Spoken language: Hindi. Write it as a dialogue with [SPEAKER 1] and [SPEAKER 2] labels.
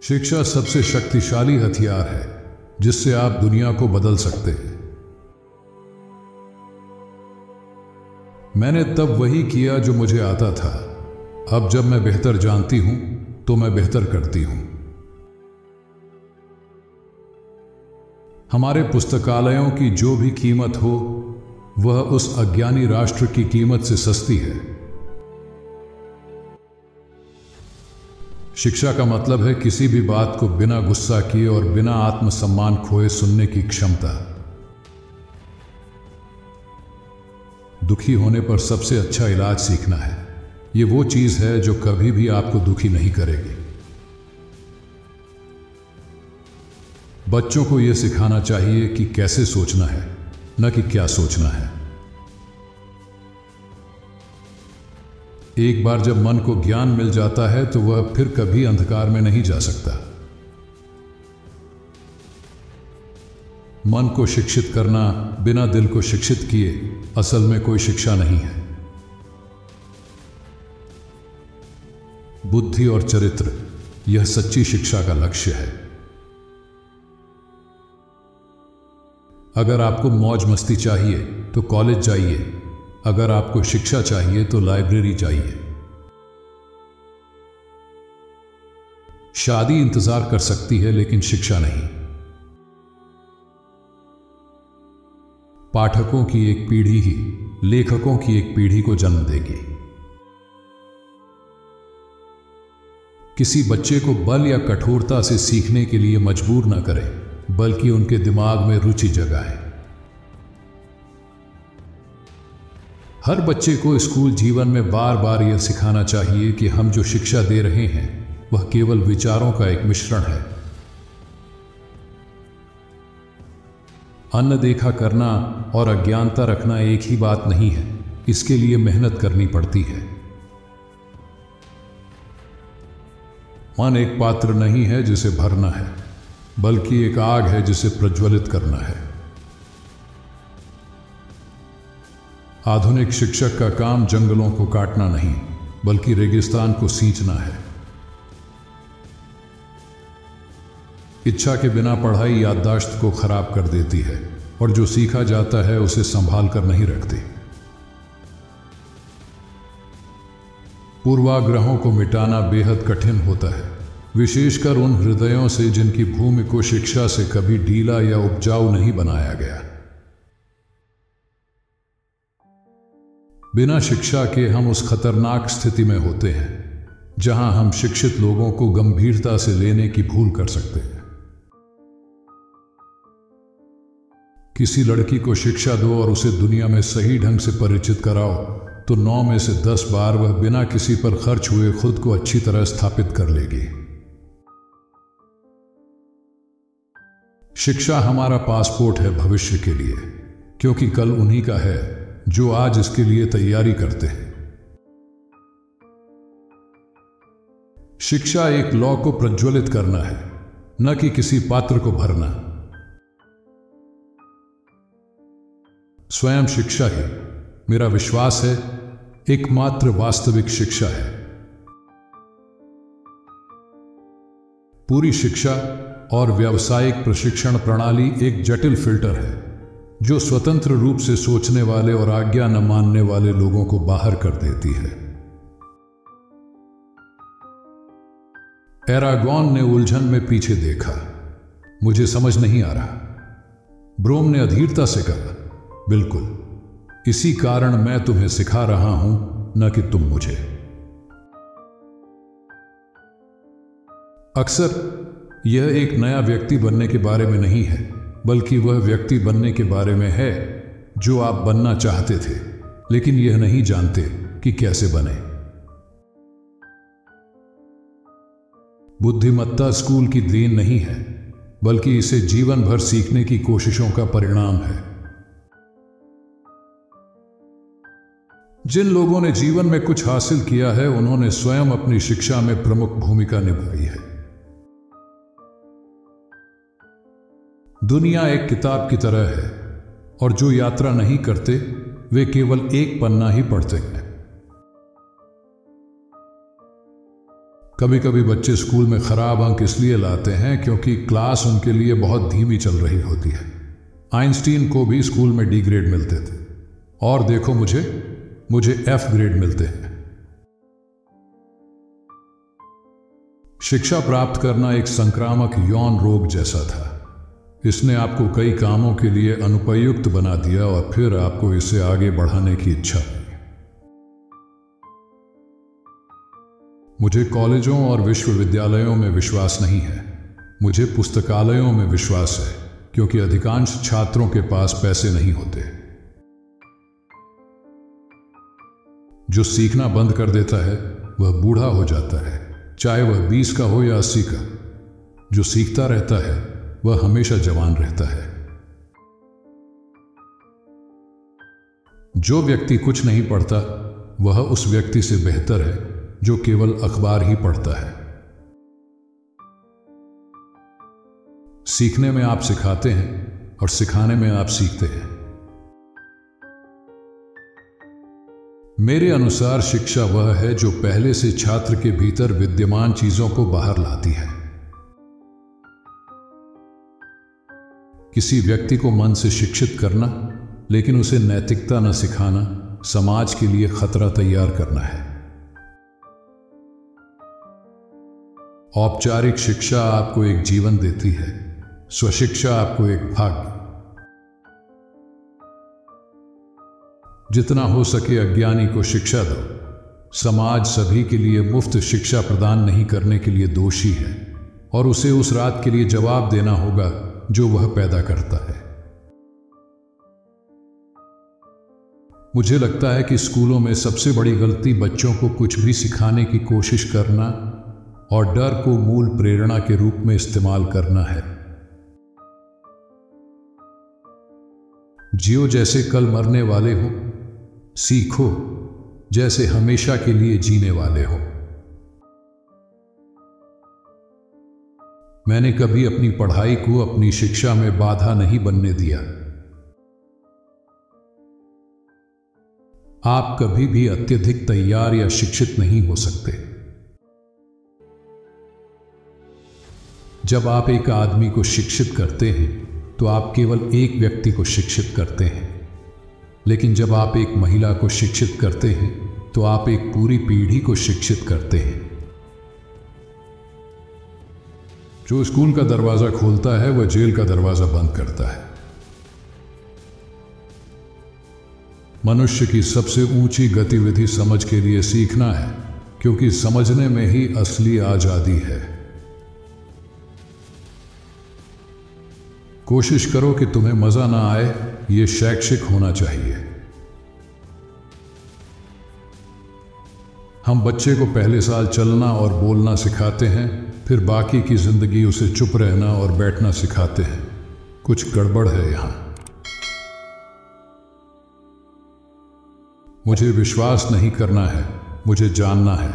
[SPEAKER 1] शिक्षा सबसे शक्तिशाली हथियार है जिससे आप दुनिया को बदल सकते हैं। मैंने तब वही किया जो मुझे आता था। अब जब मैं बेहतर जानती हूं तो मैं बेहतर करती हूं। हमारे पुस्तकालयों की जो भी कीमत हो वह उस अज्ञानी राष्ट्र की कीमत से सस्ती है। शिक्षा का मतलब है किसी भी बात को बिना गुस्सा किए और बिना आत्मसम्मान खोए सुनने की क्षमता। दुखी होने पर सबसे अच्छा इलाज सीखना है। ये वो चीज है जो कभी भी आपको दुखी नहीं करेगी। बच्चों को यह सिखाना चाहिए कि कैसे सोचना है, न कि क्या सोचना है। एक बार जब मन को ज्ञान मिल जाता है तो वह फिर कभी अंधकार में नहीं जा सकता। मन को शिक्षित करना बिना दिल को शिक्षित किए असल में कोई शिक्षा नहीं है। बुद्धि और चरित्र, यह सच्ची शिक्षा का लक्ष्य है। अगर आपको मौज मस्ती चाहिए तो कॉलेज जाइए, अगर आपको शिक्षा चाहिए तो लाइब्रेरी जाइए। शादी इंतजार कर सकती है लेकिन शिक्षा नहीं। पाठकों की एक पीढ़ी ही लेखकों की एक पीढ़ी को जन्म देगी। किसी बच्चे को बल या कठोरता से सीखने के लिए मजबूर न करें, बल्कि उनके दिमाग में रुचि जगाएं। हर बच्चे को स्कूल जीवन में बार बार यह सिखाना चाहिए कि हम जो शिक्षा दे रहे हैं वह केवल विचारों का एक मिश्रण है। अनदेखा करना और अज्ञानता रखना एक ही बात नहीं है, इसके लिए मेहनत करनी पड़ती है। मन एक पात्र नहीं है जिसे भरना है, बल्कि एक आग है जिसे प्रज्वलित करना है। आधुनिक शिक्षक का काम जंगलों को काटना नहीं, बल्कि रेगिस्तान को सींचना है। इच्छा के बिना पढ़ाई याददाश्त को खराब कर देती है और जो सीखा जाता है उसे संभाल कर नहीं रखती। पूर्वाग्रहों को मिटाना बेहद कठिन होता है, विशेषकर उन हृदयों से जिनकी भूमि को शिक्षा से कभी ढीला या उपजाऊ नहीं बनाया गया। बिना शिक्षा के हम उस खतरनाक स्थिति में होते हैं जहां हम शिक्षित लोगों को गंभीरता से लेने की भूल कर सकते हैं। किसी लड़की को शिक्षा दो और उसे दुनिया में सही ढंग से परिचित कराओ तो 9 में से 10 बार वह बिना किसी पर खर्च हुए खुद को अच्छी तरह स्थापित कर लेगी। शिक्षा हमारा पासपोर्ट है भविष्य के लिए, क्योंकि कल उन्हीं का है जो आज इसके लिए तैयारी करते हैं। शिक्षा एक लौ को प्रज्वलित करना है, न कि किसी पात्र को भरना। स्वयं शिक्षा ही, मेरा विश्वास है, एकमात्र वास्तविक शिक्षा है। पूरी शिक्षा और व्यावसायिक प्रशिक्षण प्रणाली एक जटिल फिल्टर है जो स्वतंत्र रूप से सोचने वाले और आज्ञा न मानने वाले लोगों को बाहर कर देती है। एरागॉन ने उलझन में पीछे देखा, मुझे समझ नहीं आ रहा। ब्रोम ने अधीरता से कहा, बिल्कुल, इसी कारण मैं तुम्हें सिखा रहा हूं, न कि तुम मुझे। अक्सर यह एक नया व्यक्ति बनने के बारे में नहीं है, बल्कि वह व्यक्ति बनने के बारे में है जो आप बनना चाहते थे, लेकिन यह नहीं जानते कि कैसे बने। बुद्धिमत्ता स्कूल की देन नहीं है, बल्कि इसे जीवन भर सीखने की कोशिशों का परिणाम है। जिन लोगों ने जीवन में कुछ हासिल किया है उन्होंने स्वयं अपनी शिक्षा में प्रमुख भूमिका निभाई है। दुनिया एक किताब की तरह है और जो यात्रा नहीं करते वे केवल एक पन्ना ही पढ़ते हैं। कभी कभी बच्चे स्कूल में खराब अंक इसलिए लाते हैं क्योंकि क्लास उनके लिए बहुत धीमी चल रही होती है। आइंस्टीन को भी स्कूल में डी ग्रेड मिलते थे, और देखो मुझे एफ ग्रेड मिलते हैं। शिक्षा प्राप्त करना एक संक्रामक यौन रोग जैसा था। इसने आपको कई कामों के लिए अनुपयुक्त बना दिया और फिर आपको इसे आगे बढ़ाने की इच्छा हुई। मुझे कॉलेजों और विश्वविद्यालयों में विश्वास नहीं है, मुझे पुस्तकालयों में विश्वास है, क्योंकि अधिकांश छात्रों के पास पैसे नहीं होते। जो सीखना बंद कर देता है वह बूढ़ा हो जाता है, चाहे वह 20 का हो या 80 का। जो सीखता रहता है वह हमेशा जवान रहता है। जो व्यक्ति कुछ नहीं पढ़ता वह उस व्यक्ति से बेहतर है जो केवल अखबार ही पढ़ता है। सीखने में आप सिखाते हैं और सिखाने में आप सीखते हैं। मेरे अनुसार शिक्षा वह है जो पहले से छात्र के भीतर विद्यमान चीजों को बाहर लाती है। किसी व्यक्ति को मन से शिक्षित करना, लेकिन उसे नैतिकता न सिखाना, समाज के लिए खतरा तैयार करना है। औपचारिक शिक्षा आपको एक जीवन देती है, स्वशिक्षा आपको एक भाग्य। जितना हो सके अज्ञानी को शिक्षा दो। समाज सभी के लिए मुफ्त शिक्षा प्रदान नहीं करने के लिए दोषी है, और उसे उस रात के लिए जवाब देना होगा जो वह पैदा करता है। मुझे लगता है कि स्कूलों में सबसे बड़ी गलती बच्चों को कुछ भी सिखाने की कोशिश करना और डर को मूल प्रेरणा के रूप में इस्तेमाल करना है। जियो जैसे कल मरने वाले हो, सीखो जैसे हमेशा के लिए जीने वाले हो। मैंने कभी अपनी पढ़ाई को अपनी शिक्षा में बाधा नहीं बनने दिया। आप कभी भी अत्यधिक तैयार या शिक्षित नहीं हो सकते। जब आप एक आदमी को शिक्षित करते हैं तो आप केवल एक व्यक्ति को शिक्षित करते हैं, लेकिन जब आप एक महिला को शिक्षित करते हैं तो आप एक पूरी पीढ़ी को शिक्षित करते हैं। जो स्कूल का दरवाजा खोलता है वह जेल का दरवाजा बंद करता है। मनुष्य की सबसे ऊंची गतिविधि समझ के लिए सीखना है, क्योंकि समझने में ही असली आजादी है। कोशिश करो कि तुम्हें मजा ना आए, यह शैक्षिक होना चाहिए। हम बच्चे को पहले साल चलना और बोलना सिखाते हैं, फिर बाकी की जिंदगी उसे चुप रहना और बैठना सिखाते हैं। कुछ गड़बड़ है यहां। मुझे विश्वास नहीं करना है, मुझे जानना है।